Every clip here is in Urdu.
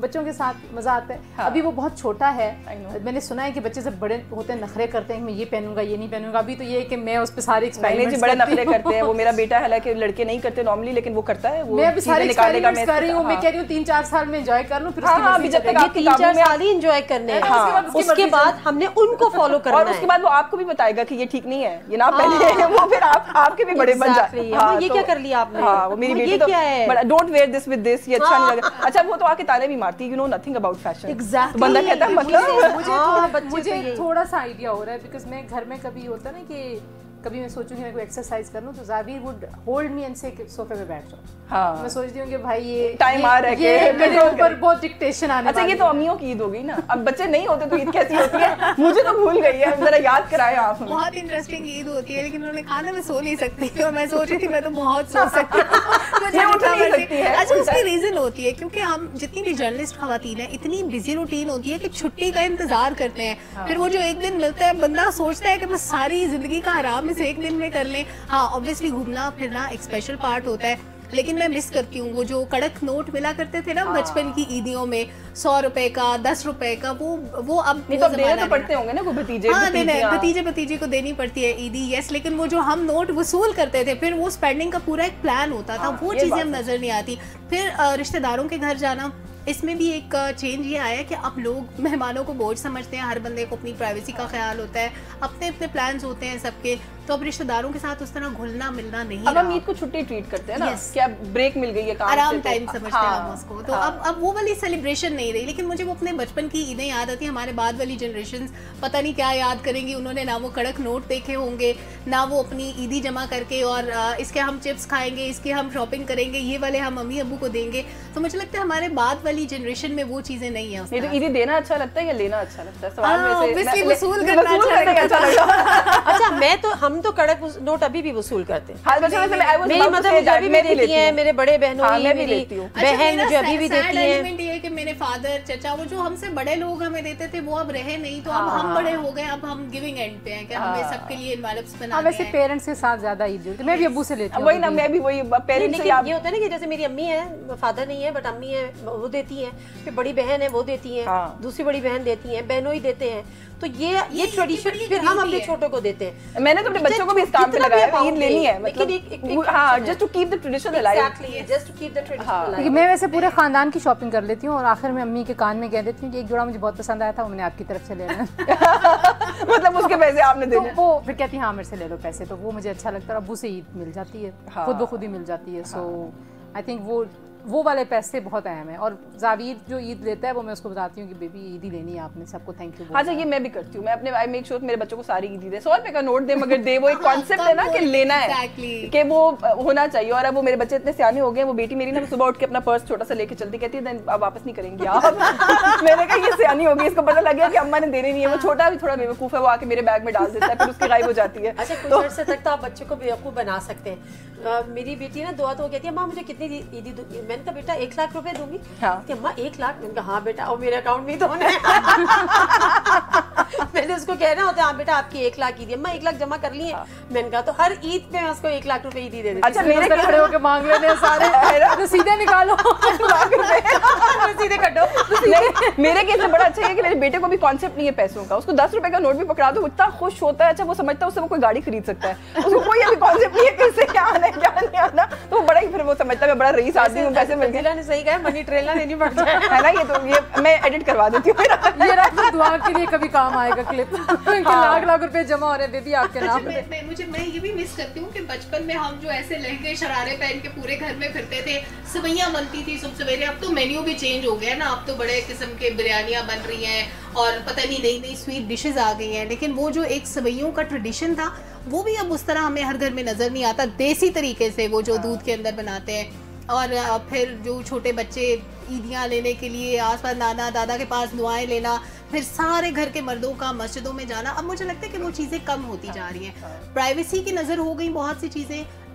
بچوں کے ساتھ مزہ آتا ہے. ابھی وہ بہت چھوٹا ہے, میں نے سنا ہے کہ بچے جب بڑے ہوتے ہیں نخرے کرتے ہیں میں یہ پہنوں گا یہ نہیں پہنوں گا. ابھی تو یہ ہے کہ میں اس پہ سارے ایکسپیریمنٹس بڑے نخرے کرتے ہیں. وہ میرا بیٹا حالانکہ لڑکے نہیں کرتے نارملی, لیکن وہ کرتا ہے. میں ابھی سارے ایکسپیریمنٹس کر رہی ہوں. میں کہہ رہی ہوں 3-4 سال میں انجوائے کر لوں, پھر جب تک آپ 3-4 سال ہی انجوائے کرنے ہیں, اس کے بعد ہم نے ان کو فالو کرنا ہے, اور اس کے بعد وہ آپ کو بھی بتائے گا کہ یہ ٹھیک نہیں ہے, یہ نہ پہنے, وہ پھر آپ کے بھی بڑے بن جاتے ہیں. یہ کیا کر لیا آپ نے, وہ میری بیٹی تو don't where this with this, یہ اچھا نہیں لگا. اچھا وہ تو آ کے تانے بھی مارتی, you know nothing about fashion. بندہ کہتا ہے مطلب مجھے تھوڑا سا آئیڈیا ہو رہا ہے, بیکاز میں گھر میں کبھی ہوتا ہے نا کہ کبھی میں سوچوں کہ میں کوئی ایکسرسائز کر لوں تو زابیر وڈ ہولڈ می اینڈ سے صوفے پہ بیٹھ جاؤ. میں سوچتی ہوں کہ بھائی یہ ٹائم آ رہا ہے کہ میرے اوپر بہت ڈکٹیشن آنے. اچھا یہ تو امیوں کی عید ہو گئی نا, اب بچے نہیں ہوتے تو عید کیسی ہوتی ہے, مجھے تو بھول گئی ہے, ذرا یاد کرائیں آپ. بہت انٹرسٹنگ عید ہوتی ہے, لیکن انہوں نے کہا نا میں سو نہیں سکتی, اور میں سوچ رہی تھی میں تو بہت سو سکتی ہوں. اچھا اس کی ریزن ہوتی ہے کیونکہ ہم جتنی بھی جرنلسٹ خواتین ہیں اتنی بزی روٹین ہوتی ہے کہ چھٹی کا انتظار کرتے ہیں, پھر وہ جو ایک دن ملتا ہے بندہ سوچتا ہے کہ بس ساری زندگی کا آرام اس ایک دن میں کر لیں. ہاں obviously گھومنا پھرنا ایک اسپیشل پارٹ ہوتا ہے, لیکن میں مس کرتی ہوں وہ جو کڑک نوٹ ملا کرتے تھے نا بچپن کی عیدیوں میں, 100 روپے کا 10 روپے کا, وہ اب دینے پڑتے ہوں گے نا کوئی بھتیجے بھتیجے کو دینی پڑتی ہے عیدی, یس, لیکن وہ جو ہم نوٹ وصول کرتے تھے پھر وہ اسپینڈنگ کا پورا ایک پلان ہوتا تھا, وہ چیزیں ہم نظر نہیں آتی. پھر رشتہ داروں کے گھر جانا, اس میں بھی ایک چینج یہ آیا کہ اب لوگ مہمانوں کو بوجھ سمجھتے ہیں, ہر بندے کو اپنی پرائیویسی کا خیال ہوتا ہے, اپنے اپنے پلانز ہوتے ہیں سب کے, تو اب رشتہ داروں کے ساتھ اس طرح گھلنا ملنا نہیں. اب ہم عید کو چھٹی ٹریٹ کرتے ہیں نا, کیا بریک مل گئی ہے کام سے, آرام ٹائم سمجھتے ہیں ہم اس کو, تو اب وہ والی سیلیبریشن نہیں رہی. لیکن مجھے وہ اپنے بچپن کی عیدیں یاد آتی ہیں. ہمارے بعد والی جنریشنز پتہ نہیں کیا یاد کریں گی, انہوں نے نہ وہ کڑک نوٹ دیکھے ہوں گے, نہ وہ اپنی عیدی جمع کر کے اور اس کے ہم چپس کھائیں گے, اس کی ہم شاپنگ کریں گے, یہ والے ہم امی ابو کو دیں گے. تو مجھے لگتا ہے ہمارے بعد والی جنریشن میں وہ چیزیں نہیں ہیں. یہ تو عیدی دینا اچھا لگتا ہے یا لینا اچھا لگتا ہے, سوال میں سے وصول کرنا اچھا لگتا. اچھا میں تو ہم تو کڑک نوٹ ابھی بھی وصول کرتے ہیں. میری مدر مجھے ابھی بھی دیتی ہیں, میرے بڑے بہنوں میری بہن مجھے ابھی بھی دیتی ہیں. یہ کہ میرے فادر چچا وہ جو ہم سے بڑے لوگ ہمیں دیتے تھے وہ اب رہے نہیں, تو اب ہم بڑے ہو گئے, اب ہم گیونگ اینڈ پہ ہیں کہ ہمیں سب کے لیے انویلپس بنانے ہیں. ویسے پیرنٹس کے ساتھ زیادہ عید ہوتی ہے, میں بھی ابو سے لیتی ہوں. وہی نا, میں بھی وہی پیرنٹس سے. یہ ہوتا ہے نا کہ جیسے میری امی ہے, فادر نہیں ہے بٹ امی ہے وہ دیتی ہیں, پھر بڑی بہن ہے وہ دیتی ہیں, دوسری بڑی بہن دیتی ہیں, بہنوں ہی دیتے ہیں. تو یہ ٹریڈیشن پھر ہم اپنے چھوٹوں کو دیتے ہیں. میں نے تو اپنے بچوں کو بھی اس کام پہ لگایا ہے, عید لینی ہے, مطلب ہاں just to keep the tradition alive. Just to keep the tradition alive. میں ویسے پورے خاندان کی شاپنگ کر لیتی ہوں, اور آخر میں امی کے کان میں کہہ دیتی ہوں کہ ایک جوڑا مجھے بہت پسند آیا تھا, وہ میں نے آپ کی طرف سے لینا ہے. مطلب اس کے پیسے آپ نے دینے, وہ پھر کہتی ہاں میرے سے لے لو پیسے, تو وہ مجھے اچھا لگتا ہے. ابو سے عید مل جاتی ہے, خود بخود ہی مل جاتی ہے. سو آئی تھنک وہ والے پیسے بہت اہم ہیں. اور زاویر جو عید لیتا ہے وہ میں اس کو بتاتی ہوں کہ بیبی عید ہی لینی ہے آپ نے, سب کو تھینک یو. اچھا یہ میں بھی کرتی ہوں, میں اپنے آئی میک شور میرے بچوں کو ساری عید دے, 100 روپے کا نوٹ دے مگر دے, وہ ایک کانسیپٹ ہے نا کہ لینا ہے, کہ وہ ہونا چاہیے. اور اب وہ میرے بچے اتنے سیانے ہو گئے, وہ بیٹی میری نا صبح اٹھ کے اپنا پرس چھوٹا سا لے کے چلتی, کہتی ہے اب واپس نہیں کریں گی آپ. میں نے کہا یہ سیانی ہوگی, اس کو پتہ لگ گیا کہ اماں نے دینے نہیں ہے. وہ چھوٹا بھی تھوڑا بیوقوف ہے, وہ آ کے میرے بیگ میں ڈال دیتا ہے, پھر اس کی غائب ہو جاتی ہے. اچھا کچھ عرصے تک تو آپ بچوں کو بیوقوف بنا سکتے ہیں. میری بیٹی نا دعا تو کہتی ہے ماں مجھے کتنی عیدی دوں گی, میں نے کہا بیٹا 1 لاکھ روپے دوں گی. اماں 1 لاکھ, میں نے کہا ہاں بیٹا, اور میرے اکاؤنٹ میں ہی تو ہونا ہے. میں نے اس کو کہنا ہوتا ہے ہاں بیٹا آپ کی 1 لاکھ عیدی, اماں 1 لاکھ جمع کر لی ہے. میں نے کہا تو ہر عید پہ میں اس کو 1 لاکھ روپے عیدی دے دیتی. اچھا میرے کھڑے ہو کے مانگ لینے سارے, سیدھے نکالو سیدھے کٹو. میرے کیس میں بڑا اچھا ہے کہ میرے بیٹے کو بھی کانسیپٹ نہیں ہے پیسوں کا, اس کو 10 روپے کا نوٹ بھی پکڑا دو اتنا خوش ہوتا ہے. اچھا وہ سمجھتا ہے اس سے وہ کوئی گاڑی خرید سکتا ہے, اس کو کوئی ابھی کانسیپٹ نہیں ہے کہ اس سے کیا آنا ہے کیا نہیں آنا, تو بڑا ہی پھر وہ سمجھتا ہے میں بڑا رئیس آدمی ہوں, پیسے مل گئے. نے صحیح کہا, منی ٹریل نہ لینی پڑ جائے ہے نا. یہ تو یہ میں ایڈٹ کروا دیتی ہوں, یہ رات دعا کے لیے کبھی کام آئے گا کلپ, لاکھ روپے جمع ہو رہے بیبی آپ کے نام پہ. میں یہ بھی مس کرتی ہوں کہ بچپن میں ہم جو ایسے لہنگے شرارے پہن کے پورے گھر میں پھرتے تھے, سوئیاں بنتی تھی صبح سویرے. اب تو مینیو بھی چینج ہو گیا نا, اب تو بڑے قسم کے بریانیاں بن رہی ہیں اور پتہ نہیں نئی نئی سویٹ ڈشز آ گئی ہیں, لیکن وہ جو ایک سوئیوں کا ٹریڈیشن تھا وہ بھی اب اس طرح ہمیں ہر گھر میں نظر نہیں آتا. دیسی طریقے سے وہ جو دودھ کے اندر بناتے ہیں, اور پھر جو چھوٹے بچے عیدیاں لینے کے لیے آس پاس نانا دادا کے پاس دعائیں لینا, پھر سارے گھر کے مردوں کا مسجدوں میں جانا, اب مجھے لگتا ہے کہ وہ چیزیں کم ہوتی جا رہی ہیں. پرائیویسی کی نظر ہو گئی بہت سی چیزیں,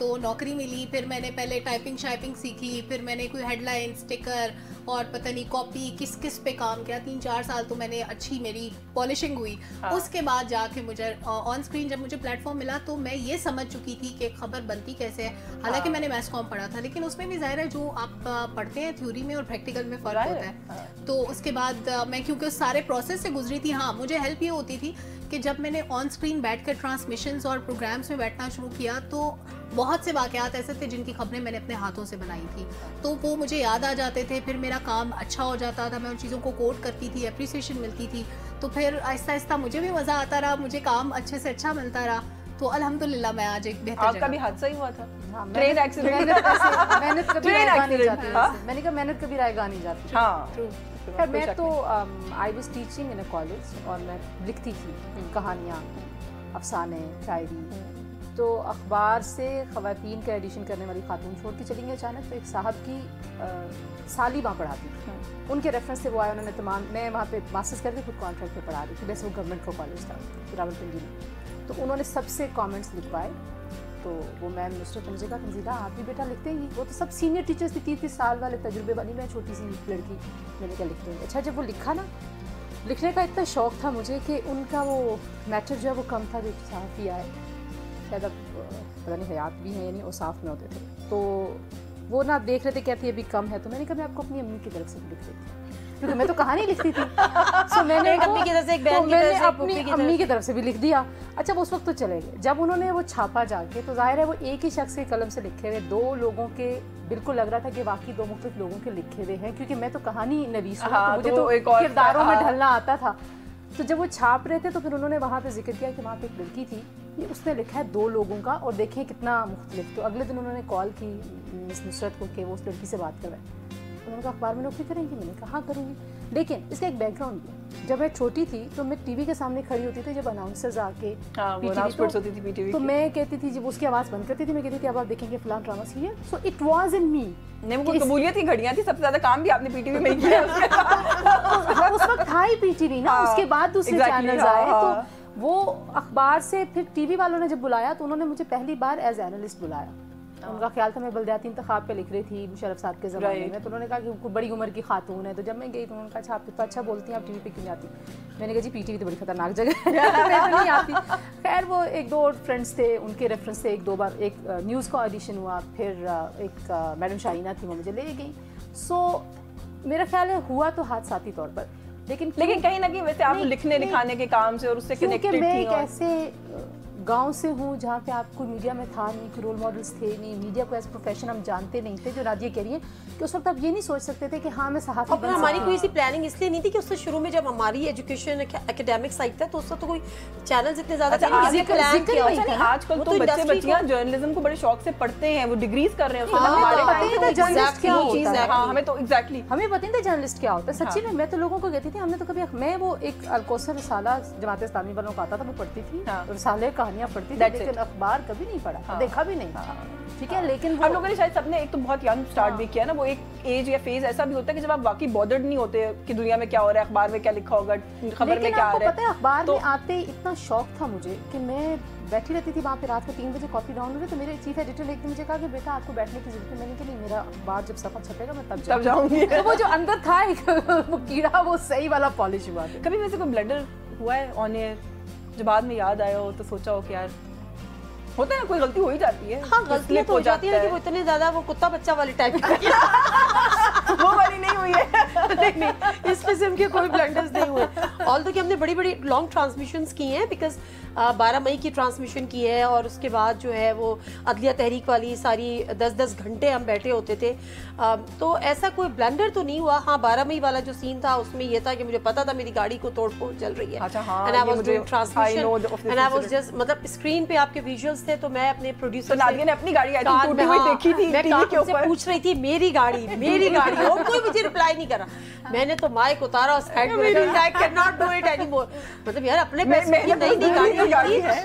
تو نوکری ملی, پھر میں نے پہلے ٹائپنگ شائپنگ سیکھی, پھر میں نے کوئی ہیڈ لائن, اسٹیکر اور پتہ نہیں کاپی کس پہ کام کیا. 3-4 سال تو میں نے اچھی میری پالشنگ ہوئی. اس کے بعد جا کے مجھے آن اسکرین جب مجھے پلیٹ فارم ملا تو میں یہ سمجھ چکی تھی کہ خبر بنتی کیسے ہے. حالانکہ میں نے میس کام پڑھا تھا, لیکن اس میں بھی ظاہر ہے جو آپ پڑھتے ہیں تھیوری میں اور پریکٹیکل میں فرق ہوتا ہے. تو اس کے بعد میں کیونکہ اس سارے پروسیس سے گزری تھی, ہاں مجھے ہیلپ یہ ہوتی تھی کہ جب میں نے آن اسکرین بیٹھ کر ٹرانسمیشنز اور پروگرامس میں بیٹھنا شروع کیا تو بہت سے واقعات ایسے تھے جن کی خبریں میں نے اپنے ہاتھوں سے بنائی تھی, تو وہ مجھے یاد آ جاتے تھے. پھر میرا کام اچھا ہو جاتا تھا, میں ان چیزوں کو کوٹ کرتی تھی, اپریسیشن ملتی تھی. تو پھر آہستہ آہستہ مجھے بھی مزہ آتا رہا, مجھے کام اچھے سے اچھا ملتا رہا. تو الحمدللہ میں آج ایک بہتر. آپ کا بھی حادثہ ہی ہوا تھا, ٹرین ایکسیڈنٹ. محنت کبھی رائے گاہ نہیں جاتی, میں نے کہا محنت کبھی رائے گاہ نہیں جاتی. ہاں میں تو I was teaching in a college اور میں لکھتی تھی کہانیاں, افسانے, شاعری. تو اخبار سے خواتین کا ایڈیشن کرنے والی خاتون چھوڑ کے چلی گئی اچانک. تو ایک صاحب کی سالی وہاں پڑھاتی تھی, ان کے ریفرنس سے وہ آئے, انہوں نے تمام, میں وہاں پہ ماسٹرز کر کے خود کانٹریکٹ پہ پڑھا رہی تھی, ویسے وہ گورنمنٹ کا کالج تھا راولپنڈی میں. تو انہوں نے سب سے کامنٹس لکھوائے. تو وہ میم مسٹر نے مجھے کہا تنزیلہ آپ بھی بیٹا لکھتے ہیں. وہ تو سب سینئر ٹیچرس تھی, 30 سال والے تجربے والی, میں چھوٹی سی لڑکی, میں نے کہا لکھتے ہیں. اچھا جب وہ لکھا نا, لکھنے کا اتنا شوق تھا مجھے کہ ان کا وہ میٹر جو ہے وہ کم تھا. جو صحافی آئے شاید اب پتہ نہیں حیات بھی ہیں یا نہیں, وہ صاف میں ہوتے تھے, تو وہ نہ دیکھ رہے تھے کہتے ابھی کم ہے. تو میں نے کہا میں آپ کو اپنی امی کی طرف سے لکھ دیتی ہوں, کیونکہ میں تو کہانی لکھتی تھی. سو میں نے اپنی کی طرف سے ایک بہن کی طرف سے, اپنی امی کی طرف سے بھی لکھ دیا. اچھا وہ اس وقت تو چلے گئے. جب انہوں نے وہ چھاپا جا کے تو ظاہر ہے وہ ایک ہی شخص کے قلم سے لکھے ہوئے, 2 لوگوں کے بالکل لگ رہا تھا کہ واقعی 2 مختلف لوگوں کے لکھے ہوئے ہیں, کیونکہ میں تو کہانی نویس ہوں, مجھے تو کرداروں میں ڈھلنا آتا تھا. تو جب وہ چھاپ رہے تھے تو پھر انہوں نے وہاں پہ ذکر کیا کہ وہاں پہ ایک لڑکی تھی, یہ اس نے لکھا ہے 2 لوگوں کا, اور دیکھیں کتنا مختلف. تو اگلے دن انہوں نے کال کی مس نصرت کو کہ وہ اس لڑکی سے بات کروائے. انہوں نے کہا اخبار میں نوکری کریں گی؟ میں نے کہا ہاں کروں گی. لیکن اس کا ایک بیک گراؤنڈ بھی ہے. جب میں چھوٹی تھی تو میں ٹی وی کے سامنے کھڑی ہوتی تھی, جب اناؤنسرز آ کے تو میں کہتی تھی, جب اس کی آواز بند کرتی تھی میں کہتی تھی اب آپ دیکھیں گے فلاں drama serial. So it was in me. وہ قبولیت کی گھڑیاں تھی, سب سے زیادہ کام بھی آپ نے پی ٹی وی میں کیا. اس وقت تھا ہی پی ٹی وی نا, اس کے بعد دوسرے چینلز آئے. تو وہ اخبار سے پھر ٹی وی والوں نے جب بلایا تو انہوں نے مجھے پہلی بار ایز اینالسٹ بلایا. ان کا خیال تھا میں بلدیاتی انتخاب پہ لکھ رہی تھی مشرف صاحب کے زمانے میں. تو انہوں نے کہا کہ بڑی عمر کی خاتون ہے. تو جب میں گئی تو انہوں نے کہا اچھا آپ تو اچھا بولتی ہیں, آپ ٹی وی پہ کیوں نہیں آتی؟ میں نے کہا جی پی ٹی وی تو بڑی خطرناک جگہ ہے, میں تو نہیں آتی. خیر وہ 1-2 فرینڈس تھے, ان کے ریفرنس سے 1-2 بار ایک نیوز کا آڈیشن ہوا. پھر ایک میڈم شائنہ تھی, وہ مجھے لے گئی. سو میرا خیال ہے ہوا تو حادثاتی طور پر, لیکن کہیں نہ کہیں ویسے آپ لکھنے لکھانے کے کام سے اور اس سے کنیکٹڈ تھی. میں ایک ایسے گاؤں سے ہوں جہاں پہ آپ کو میڈیا میں تھا نہیں, کہ رول ماڈلس تھے نہیں, میڈیا کو ایز پروفیشن ہم جانتے نہیں تھے. جو راجیہ کہہ رہی ہیں کہ اس وقت آپ یہ نہیں سوچ سکتے تھے کہ ہاں میں صحافی بن. ہماری کوئی ایسی پلاننگ اس لیے نہیں تھی کہ اس سے شروع میں جب ہماری ایجوکیشن اکیڈیمک سائڈ تھا تو اس وقت تو کوئی چینلز اتنے زیادہ تھے نہیں. آج کل تو بچے بچیاں جرنلزم کو بڑے شوق سے پڑھتے ہیں, وہ ڈگریز کر رہے ہیں. ہمیں تو ایگزیکٹلی ہمیں پتہ نہیں تھا جرنلسٹ کیا ہوتا ہے. سچی میں تو لوگوں کو کہتی تھی, ہم نے تو کبھی, میں وہ ایک الکوثر رسالہ جماعت اسلامی والوں کا آتا تھا وہ پڑھتی تھی, رسالے کہانیاں پڑھتی تھی, لیکن اخبار کبھی نہیں پڑھا, دیکھا بھی نہیں. ٹھیک ہے, لیکن ہم لوگوں نے شاید سب نے ایک تو بہت ینگ اسٹارٹ بھی کیا نا. وہ ایک ایج یا فیز ایسا بھی ہوتا ہے کہ جب آپ واقعی بورڈرڈ نہیں ہوتے کہ دنیا میں کیا ہو رہا ہے, اخبار میں کیا لکھا ہوگا, خبر میں کیا آ رہا ہے. پتہ ہے اخبار میں آتے اتنا شوق تھا مجھے کہ میں بیٹھی رہتی تھی وہاں پہ رات کو 3 بجے کافی ڈاؤن ہوئی. تو میرے چیف ایڈیٹر نے ایک دن مجھے کہا کہ بیٹا آپ کو بیٹھنے کی ضرورت ہے. میں نے کہا نہیں, میرا اخبار جب صفحہ چھپے گا میں تب جاؤں گی. وہ جو اندر تھا ایک وہ کیڑا, وہ صحیح والا پالش ہوا. کبھی ویسے کوئی بلنڈر ہوا ہے آن ایئر جو بعد میں یاد آیا ہو تو سوچا ہو کہ یار ہوتا ہے کوئی غلطی ہو ہی جاتی ہے؟ ہاں غلطیاں تو ہو جاتی ہیں, کہ وہ اتنے زیادہ وہ کتا بچہ والی ٹائپ کی وہ والی نہیں ہوئی ہے. نہیں, اس قسم کے کوئی بلنڈرز نہیں ہوئے. آلدو کہ ہم نے بڑی بڑی لانگ ٹرانسمیشنز کی ہیں, بیکاز 12 مئی کی ٹرانسمیشن کی ہے, اور اس کے بعد جو ہے وہ عدلیہ تحریک والی ساری 10-10 گھنٹے ہم بیٹھے ہوتے تھے. تو ایسا کوئی بلنڈر تو نہیں ہوا. ہاں 12 مئی والا جو سین تھا اس میں یہ تھا کہ مجھے پتا تھا میری گاڑی کو توڑ پھوڑ چل رہی ہے, مطلب اسکرین پہ آپ کے ویژولز تھے, تو میں اپنے پروڈیوسر نے اپنی گاڑی دیکھی تھی, میں کان سے پوچھ رہی تھی میری گاڑی میری گاڑی, اور کوئی مجھے رپلائی نہیں کرا. میں نے تو مائک اتارا اور سائڈ میں I cannot do it anymore. مطلب یار اپنے پیسے کی نئی گاڑی ہے,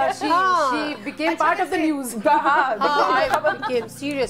she became part of the news।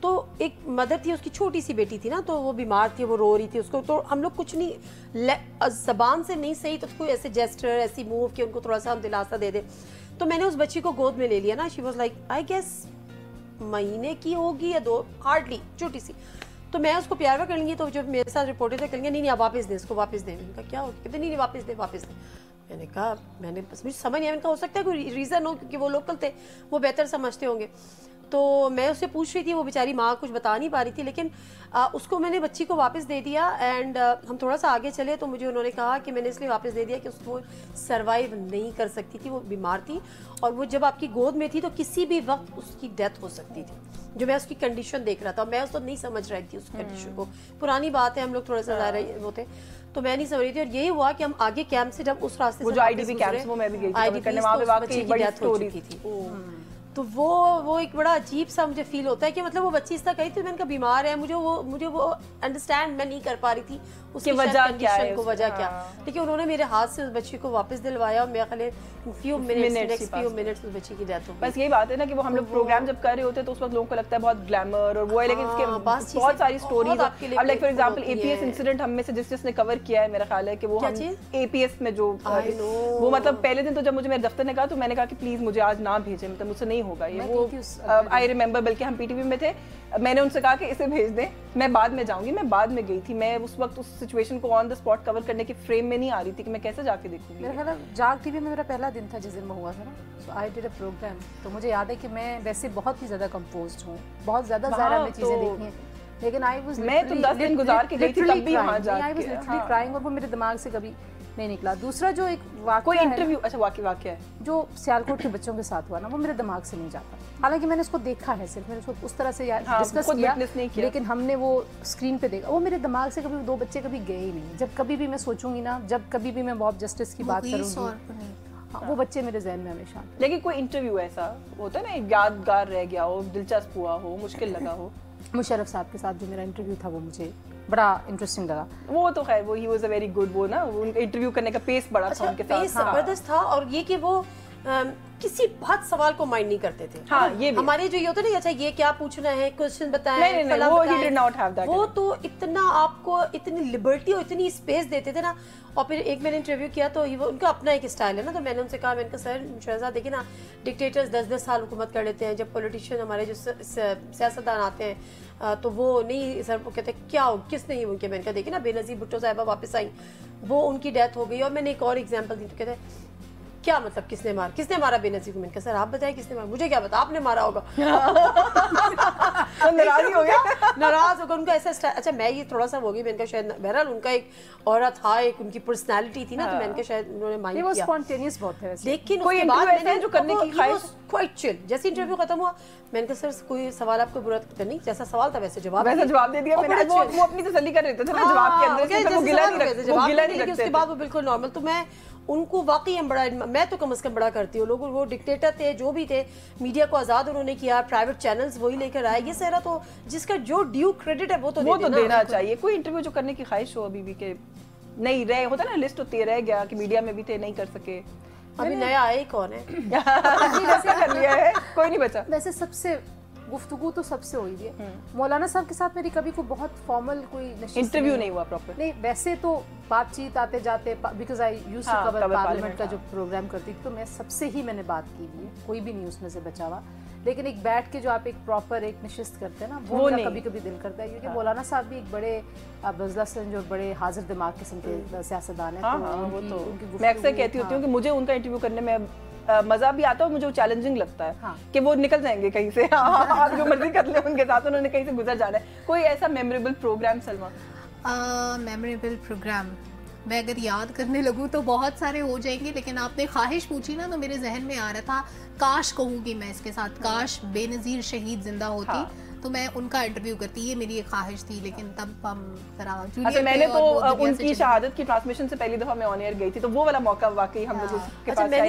تو ایک مدر تھی, اس کی چھوٹی سی بیٹی تھی نا, تو وہ بیمار تھی, وہ رو رہی تھی, اس کو تو ہم لوگ کچھ نہیں زبان سے نہیں صحیح تو کوئی ایسے جیسچر ایسی موو کہ ان کو تھوڑا سا ہم دلاسا دے دیں. تو میں نے اس بچی کو گود میں لے لیا نا. She was like I guess مہینے کی ہوگی یا 2, ہارڈلی چھوٹی سی. تو میں اس کو پیار کر لیں گی, تو جو میرے ساتھ رپورٹر تھے کہیں گے نہیں آپ واپس دیں اس کو, واپس دیں. میں نے کہا کیا ہو, کہتے نہیں واپس دیں واپس دیں. میں نے کہا بس مجھے سمجھ نہیں آیا. میں نے کہا ہو سکتا ہے کوئی ریزن ہو, کیونکہ وہ لوکل تھے, وہ بہتر سمجھتے ہوں گے. تو میں اس سے پوچھ رہی تھی, وہ بیچاری ماں کچھ بتا نہیں پا رہی تھی, لیکن اس کو میں نے بچی کو واپس دے دیا. اینڈ ہم تھوڑا سا آگے چلے تو مجھے انہوں نے کہا کہ میں نے اس لیے واپس دے دیا کہ اس کو سروائیو نہیں کر سکتی تھی, وہ بیمار تھی, اور وہ جب آپ کی گود میں تھی تو کسی بھی وقت اس کی ڈیتھ ہو سکتی تھی. جو میں اس کی کنڈیشن دیکھ رہا تھا, میں اس وقت نہیں سمجھ رہی تھی اس کنڈیشن کو. پرانی بات ہے, ہم لوگ تھوڑا سا ظاہر ہوتے, تو میں نہیں سمجھ رہی تھی. اور یہی ہوا کہ ہم آگے کیمپ سے جب اس راستے سے تو وہ ایک بڑا عجیب سا مجھے فیل ہوتا ہے کہ مطلب وہ بچی اس طرح کہی تھی, میں نے کہا بیمار ہے, مجھے وہ انڈرسٹینڈ میں نہیں کر پا رہی تھی اس کی وجہ کیا ہے, وجہ کیا. لیکن انہوں نے میرے ہاتھ سے اس بچی کو واپس دلوایا, اور میرا خیال ہے فیو منٹس اس بچی کی ڈیتھ ہو گئی. بس یہی بات ہے نا کہ وہ ہم لوگ پروگرام جب کر رہے ہوتے ہیں تو اس وقت لوگوں کو لگتا ہے بہت گلیمر اور وہ ہے, لیکن اس کے بہت ساری اسٹوریز. اب like for example a P S incident ہم میں سے جس نے کور کیا ہے, میرا خیال ہے کہ وہ اے پی ایس میں جو وہ مطلب پہلے دن تو جب مجھے میرے دفتر نے کہا تو میں نے کہا کہ پلیز مجھے آج نہ بھیجیں, مطلب مجھ سے نہیں ہوگا یہ. وہ آئی ریمبر, بلکہ ہم پی ٹی وی میں تھے, میں نے ان سے کہا کہ اسے بھیج دیں, میں بعد میں جاؤں گی. میں بعد میں گئی تھی, میں اس وقت اس سچویشن کو آن دا اسپاٹ کور کرنے کی فریم میں نہیں آ رہی تھی کہ میں کیسے جا کے دیکھوں گی. میرا خیال ہے جاگ ٹی وی میں میرا پہلا دن تھا جس دن میں ہوا تھا نا, سو آئی ڈیڈ اے پروگرام. تو مجھے یاد ہے کہ میں ویسے بہت ہی زیادہ کمپوزڈ ہوں, بہت زیادہ ظاہر میں چیزیں دیکھی ہیں, لیکن میں تو 10 دن گزار کے گئی تھی تب بھی وہاں جا کے کرائنگ, اور وہ میرے دماغ سے کبھی نہیں نکلا. دوسرا جو ایک کوئی انٹرویو, اچھا واقعہ ہے جو سیالکوٹ کے بچوں کے ساتھ ہوا نا, وہ میرے دماغ سے نہیں جاتا. حالانکہ میں نے اس کو دیکھا ہے, صرف میں نے اس کو اس طرح سے ڈسکس کیا, لیکن ہم نے وہ اسکرین پہ دیکھا, وہ میرے دماغ سے کبھی 2 بچے کبھی گئے ہی نہیں. جب کبھی بھی میں سوچوں گی نا, جب کبھی بھی میں موب جسٹس کی بات کروں گی, وہ بچے میرے ذہن میں ہمیشہ. لیکن کوئی انٹرویو ایسا ہوتا ہے نا یادگار رہ گیا ہو, دلچسپ ہوا ہو, مشکل لگا ہو. مشرف صاحب کے ساتھ جو میرا انٹرویو تھا وہ مجھے بڑا انٹرسٹنگ لگا. وہ تو خیر وہ he was a very good, وہ نا ان کا انٹرویو کرنے کا پیس بڑا تھا ان کے ساتھ, زبردست تھا. اور یہ کہ وہ کسی بات سوال کو مائنڈ نہیں کرتے تھے. ہاں یہ ہمارے جو یہ ہوتا ہے نا, اچھا یہ کیا پوچھنا ہے, کوشچن بتائیں, وہ تو اتنا آپ کو اتنی لبرٹی اور اتنی اسپیس دیتے تھے نا. اور پھر ایک میں نے انٹرویو کیا تو ان کا اپنا ایک اسٹائل ہے نا, تو میں نے ان سے کہا, میں نے کہا سر شہزاد دیکھیں نا, ڈکٹیٹرز 10-10 سال حکومت کر لیتے ہیں, جب پولیٹیشین ہمارے جو سیاستدان آتے ہیں تو وہ نہیں سر, وہ کہتے ہیں کیا ہو کس نے ہی ان کے. میں نے کہا دیکھیں نا, بے نظیر بھٹو صاحبہ واپس آئیں, وہ ان کی ڈیتھ ہو گئی. اور میں نے ایک اور ایگزامپل دی, تو کہتے ہیں کیا مطلب کس نے مارا بے نظیر کو. میں نے کہا سر آپ بتائیں کس نے مارا, مجھے کیا پتا, آپ نے مارا ہوگا. ناراض ہو گیا, ناراض ہو گیا. ان کا ایسا اچھا میں یہ تھوڑا سا ہوگی, میں نے کہا شاید بہرحال ان کا ایک اور تھا, ایک ان کی پرسنالٹی تھی نا, تو میں نے کہا شاید انہوں نے مائنڈ کیا. وہ اسپونٹینیس بہت ہے. لیکن کوئی انٹرویو جو کرنے کی خواہش کوائٹ چل, جیسے انٹرویو ختم ہوا میں نے کہا سر کوئی سوال آپ کو برا نہیں, جیسا سوال تھا ویسے جواب دے دیا. وہ اپنی تسلی کر رہے تھے نا جواب کے اندر, وہ گلا نہیں رکھتے, اس کے بعد وہ بالکل نارمل. تو میں ان کو واقعی ہم بڑا, میں تو کم از کم بڑا کرتی ہوں. لوگ وہ ڈکٹیٹر تھے جو بھی تھے, میڈیا کو آزاد انہوں نے کیا, پرائیویٹ چینلز وہی لے کر آئے. یہ سارا تو جس کا جو ڈیو کریڈٹ ہے وہ تو دینا چاہیے. کوئی انٹرویو جو کرنے کی خواہش ہو ابھی بھی کہ نہیں رہے, ہوتا نا لسٹ ہوتی ہے, رہ گیا کہ میڈیا میں بھی تھے نہیں کر سکے, ابھی نیا آئے کون ہے, کر لیا ہے, کوئی نہیں بچا. ویسے سب سے گفتگو تو سب سے ہوئی ہے. مولانا صاحب کے ساتھ میری کبھی کوئی بہت فارمل کوئی انٹرویو نہیں ہوا پراپر, نہیں ویسے تو بات چیت آتے جاتے, because I used to cover parliament کا جو پروگرام کرتی تھی, تو میں سب سے ہی میں نے بات کی ہوئی ہے, کوئی بھی نہیں اس میں سے بچا ہوا. لیکن ایک بیٹھ کے جو آپ ایک پراپر ایک نشست کرتے ہیں نا, وہ کبھی کبھی دل کرتا ہے, کیونکہ مولانا صاحب بھی ایک بڑے بزلہ سنج اور بڑے حاضر دماغ قسم کے سیاستدان ہیں. میں اکثر کہتی ہوتی ہوں کہ مجھے ان کا انٹرویو کرنے میں مزہ بھی آتا ہے, اور مجھے وہ چیلنجنگ لگتا ہے کہ وہ نکل جائیں گے کہیں سے, آپ جو مرضی کر لیں ان کے ساتھ, انہوں نے کہیں سے گزر جانا ہے. کوئی ایسا میموریبل پروگرام سلما؟ میموریبل پروگرام میں اگر یاد کرنے لگوں تو بہت سارے ہو جائیں گے, لیکن آپ نے خواہش پوچھی نا تو میرے ذہن میں آ رہا تھا, کاش کہوں گی میں اس کے ساتھ, کاش بے نظیر شہید زندہ ہوتی تو میں ان کا انٹرویو کرتی. یہ میری ایک خواہش تھی, لیکن تب ہم ذرا جونیئر. میں نے تو ان کی شہادت کی ٹرانسمیشن سے پہلی دفعہ میں آن ایئر گئی تھی, تو وہ والا موقع واقعی ہم لوگوں کے پاس. میں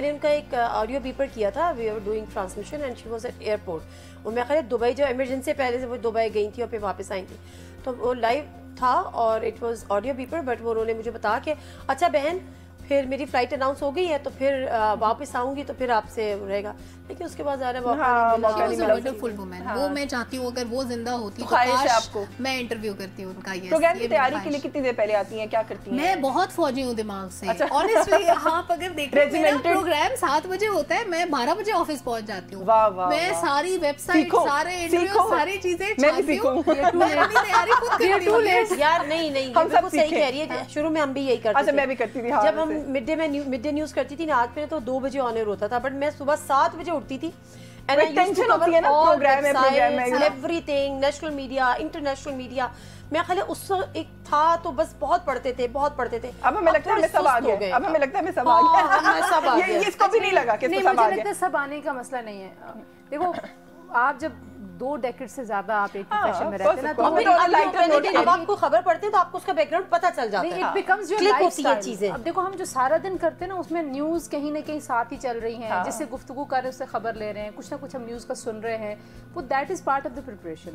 نے ان کا ایک آڈیو بیپر کیا تھا, we are doing transmission and she was at airport. اور میں خیال دبئی جو ایمرجنسی پہلے سے وہ دبئی گئی تھی اور پھر واپس آئی تھی, تو وہ لائیو تھا اور it was audio beeper. But وہ انہوں نے مجھے بتایا کہ اچھا بہن پھر میری فلائٹ اناؤنس ہو گئی ہے تو پھر واپس آؤں گی تو پھر آپ سے رہے گا, لیکن اس کے بعد ظاہر ہے ونڈرفل وومن, وہ میں چاہتی ہوں اگر وہ زندہ ہوتی تو آپ کو میں انٹرویو کرتی ہوں ان کا. پروگرام کی تیاری کے لیے کتنی دیر پہلے آتی ہیں, کیا کرتی ہیں؟ میں بہت فوجی ہوں دماغ سے, آنیسٹلی آپ اگر دیکھیں میرا پروگرام 7 بجے ہوتا ہے, میں 12 بجے آفس پہنچ جاتی ہوں. میں ساری ویب سائٹ, سارے انٹرویو, ساری چیزیں چاہتی ہوں. یار نہیں نہیں, بالکل صحیح کہہ رہی ہے, شروع میں ہم بھی یہی کرتے تھے. میں بھی کرتی تھی جب ہم مڈ ڈے نیوز کرتی تھی نا, آج میں تو 2 بجے آنر ہوتا تھا, بٹ میں صبح 7 بجے اٹھتی تھی. Every thing, national media, international media. میں خالی اس ایک تھا تو بس بہت پڑھتے تھے. اب ہمیں لگتا ہے ہمیں سب آ گئے, اب ہمیں لگتا ہے ہمیں سب آ گیا. اس کو بھی نہیں لگا کہ مجھے لگتا ہے سب آنے کا مسئلہ نہیں ہے. دیکھو آپ جب 2 ڈیکیڈ سے زیادہ آپ ایک پروفیشن میں رہتے ہیں نا, اب آپ کو خبر پڑتی ہے تو آپ کو اس کا بیک گراؤنڈ پتہ چل جاتا ہے. It becomes your life style. اب دیکھو ہم جو سارا دن کرتے ہیں نا, اس میں نیوز کہیں نہ کہیں ساتھ ہی چل رہی ہیں, جس سے گفتگو کر رہے ہیں اس سے خبر لے رہے ہیں, کچھ نہ کچھ ہم نیوز کا سن رہے ہیں, وہ that is part of the preparation.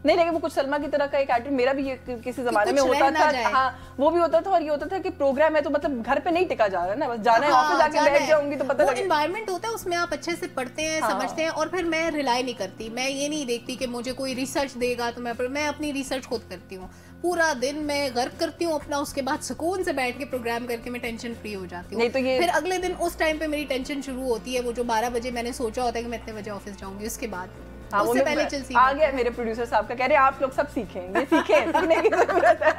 نہیں لیکن وہ کچھ سلما کی طرح کا ایک ایٹر میرا بھی کسی زمانے میں ہوتا تھا. ہاں وہ بھی ہوتا تھا, اور یہ ہوتا تھا کہ پروگرام ہے تو مطلب گھر پہ نہیں ٹکا جا رہا ہے نا, بس جانا ہے آفس جا کے بیٹھ جاؤں گی تو پتہ لگے. انوائرمنٹ ہوتا ہے اس میں, آپ اچھے سے پڑھتے ہیں, سمجھتے ہیں, اور پھر میں ریلائی نہیں کرتی, میں یہ نہیں دیکھتی کہ مجھے کوئی ریسرچ دے گا تو میں اپنی ریسرچ خود کرتی ہوں. پورا دن میں غرق کرتی ہوں اپنا, اس کے بعد سکون سے بیٹھ کے پروگرام کر کے میں ٹینشن فری ہو جاتی ہوں. پھر اگلے دن اس ٹائم پہ میری ٹینشن شروع ہوتی ہے, وہ جو 12 بجے میں نے سوچا ہوتا ہے کہ میں اتنے بجے آفس جاؤں گی, اس کے بعد اس سے پہلے چل آ گیا میرے پروڈیوسر صاحب کا, کہہ رہے آپ لوگ سب سیکھیں, یہ سیکھیں, سیکھنے کی ضرورت ہے.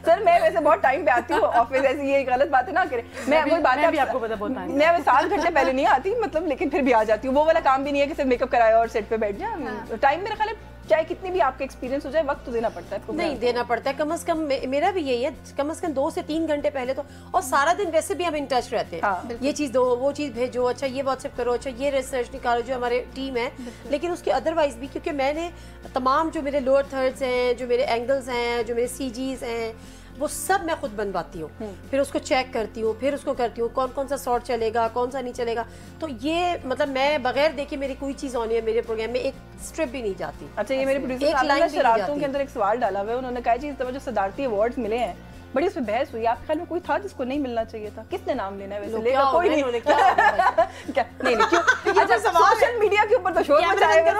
سر میں ویسے بہت ٹائم پہ آتی ہوں آفس, ایسی یہ غلط باتیں نہ کریں. میں وہی بات ہے, آپ کو پتہ بہت ٹائم, میں 7 گھنٹے پہلے نہیں آتی مطلب, لیکن پھر بھی آ جاتی ہوں. وہ والا کام بھی نہیں ہے کہ صرف میک اپ کرایا اور سیٹ پہ بیٹھ جائیں. ٹائم میرا خیال ہے چاہے کتنی بھی آپ کا ایکسپیرینس ہو جائے, وقت تو دینا پڑتا ہے. نہیں دینا پڑتا ہے, کم از کم میرا بھی یہی ہے, کم از کم 2 سے 3 گھنٹے پہلے تو. اور سارا دن ویسے بھی ہم ان ٹچ رہتے ہیں, یہ چیز دو, وہ چیز بھیجو, اچھا یہ واٹس ایپ کرو, اچھا یہ ریسرچ نکالو, جو ہمارے ٹیم ہے. لیکن اس کے ادروائز بھی, کیونکہ میں نے تمام جو میرے لوور تھرڈس ہیں, جو میرے اینگلز ہیں, جو میرے سی جیز ہیں, وہ سب میں خود بنواتی ہوں. پھر اس کو چیک کرتی ہوں, پھر اس کو کرتی ہوں کون کون سا شاٹ چلے گا, کون سا نہیں چلے گا. تو یہ مطلب میں بغیر دیکھے میری کوئی چیز آنی ہے میرے پروگرام میں, ایک اسٹرپ بھی نہیں جاتی. اچھا یہ میرے پروڈیوسر صاحب نے شرارتوں کے اندر ایک سوال ڈالا ہوا ہے, انہوں نے کہا جی اس دفعہ جو صدارتی ایوارڈز ملے ہیں بڑی اس میں بحث ہوئی, آپ کے خیال میں کوئی تھا جس کو نہیں ملنا چاہیے تھا؟ کس نے نام لینا ہے ویسے؟ لے گا کوئی نہیں. کیا نہیں کیوں, اچھا سوشل میڈیا کے اوپر تو شور مچائے گا.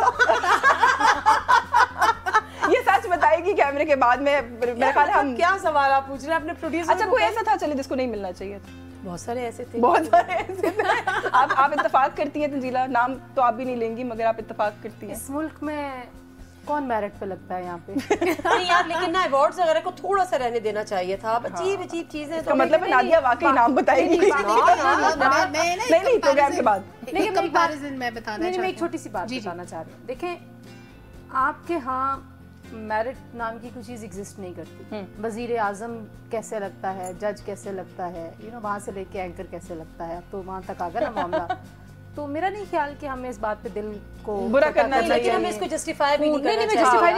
یہ سچ بتائے گی کیمرے کے بعد میں, میرا خیال ہے ہم کیا سوال آپ پوچھ رہے ہیں اپنے پروڈیوسر. اچھا کوئی ایسا تھا چلے جس کو نہیں ملنا چاہیے تھا؟ بہت سارے ایسے تھے, بہت سارے ایسے تھے. آپ اتفاق کرتی ہیں تنزیلہ, نام تو آپ بھی نہیں لیں گی مگر آپ اتفاق کرتی ہیں. اس ملک میں کون میرٹ پہ لگتا ہے یہاں پہ؟ نہیں یار, لیکن نا ایوارڈز وغیرہ کو تھوڑا سا رہنے دینا چاہیے تھا. عجیب عجیب چیزیں, تو مطلب نادیہ واقعی نام بتائے گی نہیں پروگرام کے بعد. لیکن میں ایک چھوٹی سی بات بتانا چاہ رہی ہوں. دیکھیں آپ کے ہاں میرٹ نام کی کوئی چیز ایگزسٹ نہیں کرتی. وزیر اعظم کیسے لگتا ہے, جج کیسے لگتا ہے, وہاں سے لے کے اینکر کیسے لگتا ہے, اب تو وہاں تک آ گیا نا معاملہ. تو میرا نہیں خیال کہ ہمیں اس بات پہ دل کو برا کرنا چاہیے, لیکن ہمیں اس کو جسٹیفائی بھی نہیں کرنا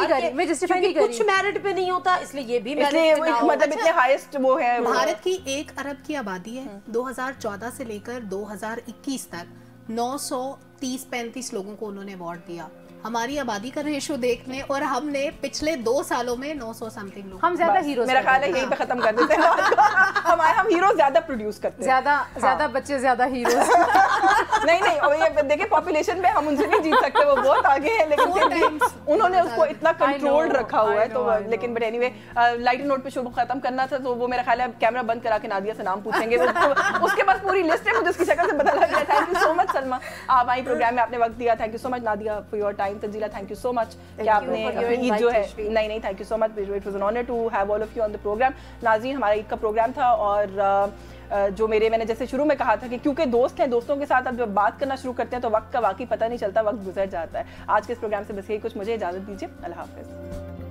چاہیے. میں جسٹیفائی نہیں کر رہی, کچھ میرٹ پہ نہیں ہوتا اس لیے یہ بھی مطلب اتنے ہائیسٹ وہ ہے. بھارت کی 1 ارب کی آبادی ہے, 2014 سے لے کر 2021 تک 930-35 لوگوں کو انہوں نے ایوارڈ دیا. ہماری آبادی کا ریشو دیکھنے, اور ہم نے پچھلے 2 سالوں میں 900 سمتنگ لوگ, ہم زیادہ ہیروز, میرا خیال ہے یہیں پہ ختم کر دیتے ہیں. ہم ہیروز زیادہ پروڈیوس کرتے ہیں, زیادہ بچے زیادہ ہیروز. نہیں اور یہ دیکھیں پاپولیشن میں ہم ان سے نہیں جیت سکتے, وہ بہت آگے ہیں, لیکن پھر بھی انہوں نے اس کو اتنا کنٹرول رکھا ہوا ہے. تو لیکن but anyway light note پہ شو ختم کرنا تھا, تو وہ میرا خیال ہے کیمرہ بند کرا کے نادیہ سے نام پوچھیں گے, اس کے بعد پوری لسٹ ہے, مجھے اس کی شکل سے پتہ لگ گیا. تھینک یو سو مچ سلما, آپ آئی پروگرام میں, آپ نے وقت دیا. Thank you so much Nadia for your time. Tanzila thank you so much کہ آپ نے عید جو ہے, نہیں thank you so much, it was an honour to have all of you on the programme. ناظرین ہمارا عید کا پروگرام تھا, اور جو میں نے جیسے شروع میں کہا تھا کہ کیونکہ دوست ہیں, دوستوں کے ساتھ اب جب بات کرنا شروع کرتے ہیں تو وقت کا واقعی پتہ نہیں چلتا, وقت گزر جاتا ہے. آج کے اس پروگرام سے بس یہی کچھ, مجھے اجازت دیجیے, اللہ حافظ.